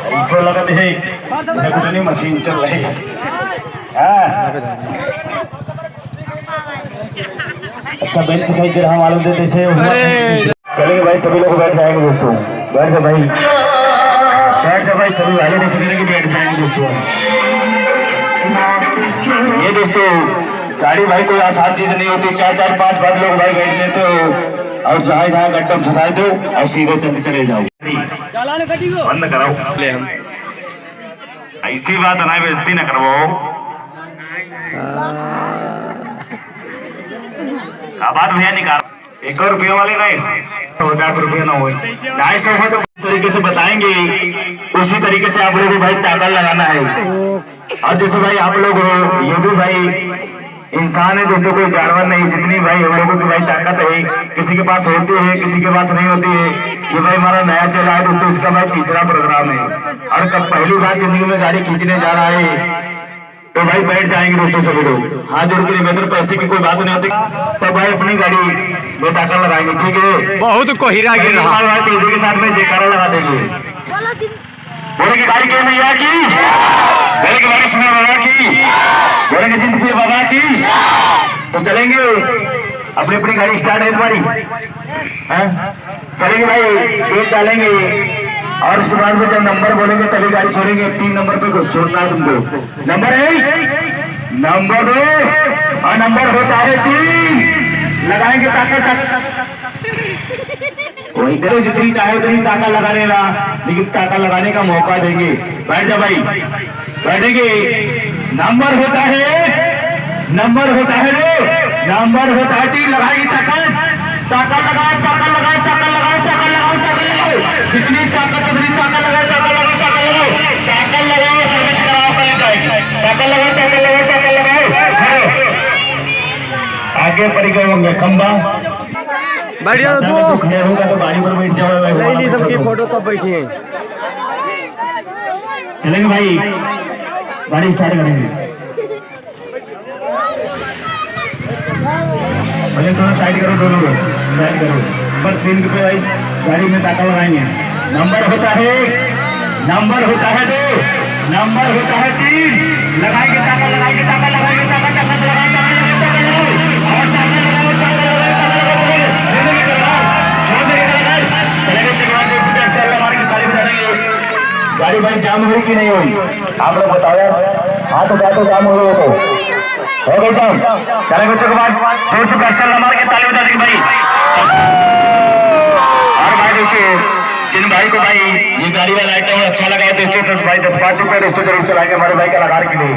इसको लगत है कुछ नहीं मशीन चल रही है। अच्छा बेंच कहीं से हम मालूम देते से चलेंगे भाई, सभी लोग बैठ जाएंगे दोस्तों, बैठ जाओ भाई, बैठ जाओ भाई, सभी वाले नहीं सुनेंगे बैठ जाएंगे दोस्तों। ये दोस्तों गाड़ी भाई कोई आसान चीज नहीं होती, 4-4-5 लोग भाई बैठ लेते हो और जहाँ जहाँ गड्ढा फंसा दो और सीधे चले जाओ। बंद कराओ, हम ऐसी बात ना बेइज्जती ना करवाओ। बात भैया निकाल 1 रुपये वाले नहीं, 50 रुपये ना हो, 250 हो तो तरीके से बताएंगे, उसी तरीके से आप लोगों को भाई ताकत लगाना है। और जैसे भाई आप लोग हो, ये भी भाई इंसान है दोस्तों, कोई जानवर नहीं। जितनी भाई हम लोगों की भाई ताकत है, किसी के पास होती है किसी के पास नहीं होती है। ये भाई हमारा नया चला है दोस्तों, इसका भाई तीसरा प्रोग्राम है और कब पहली बार जिंदगी में गाड़ी खींचने जा रहा है तो भाई बैठ जाएंगे दोस्तों सभी लोग, हाथ जोड़ के निवेदन, पैसे की कोई बात नहीं होती, तो भाई अपनी गाड़ी में ताकत लगाएंगे, ठीक है। बहुत कोहिरा गिर रहा है, तेजी के साथ में जयकारा लगा देंगे, बोलेंगे गाड़ी के मैया की, बोलेंगे बारिश में बाबा की, बोलेंगे जिंदगी बाबा की। तो चलेंगे, अपनी अपनी गाड़ी स्टार्ट है तुम्हारी, चलेंगे भाई, गेट डालेंगे और उसके बाद में जब नंबर बोलेंगे तभी गाड़ी छोड़ेंगे। 3 नंबर पे छोड़ना है तुमको, नंबर 1, नंबर 2 और नंबर होता है 3, लगाएंगे ताकत। वही जितनी चाहे उतनी ताकत लगा लेना, लेकिन ताकत लगाने का मौका देंगे। बैठ जा भाई, बैठेंगे। नंबर होता है, नंबर होता है 2, नंबर होता है 3, लगाएगी ताकत, ताकत लगाओ, ताकत लगाओ, ताकत लगाओ, ताकत लगाओ, ताकत लगाओ, जितनी ताकत उतनी ताकत लगाओ, ताकत लगाओ, ताकत लगाओ, ताकत लगाओ, सर्विस कराओ, ताकत लगाओ, ताकत लगाओ, ताकत लगाओ। आगे पड़ गए होंगे खंबा, बैठ जाओ, तो खड़े होगा तो गाड़ी पर बैठ जाओ, ले ली सबकी फोटो तब बैठी है। चलेंगे भाई, गाड़ी स्टार्ट करेंगे, पहले थोड़ा टाइट करो, दोनों को टाइट करो, बस 3 रुपये भाई गाड़ी में ताकत लगाएंगे। नंबर होता है, नंबर होता है 2, नंबर होता है 3, लगाएंगे ताकत, लगाएंगे ताकत, लगाएंगे ताकत, ताकत लगाओ, ताकत लगाओ, ताकत लगाओ और ताकत लगाओ, ताकत लगाओ, ताकत लगाओ, गाड़ी भाई जाम हुई कि नहीं हुई आप लोग बताओ यार। हाँ तो जाम हो गए, हो गई जाम, चले बच्चों के बाद जोर से प्रेशर मार के ताली बजा देंगे भाई। और भाई दोस्तों जिन भाई को भाई ये गाड़ी वाला आइटम अच्छा लगा दोस्तों, 10 भाई 10-5 रुपये दोस्तों जरूर चलाएंगे हमारे भाई का लगा के लिए।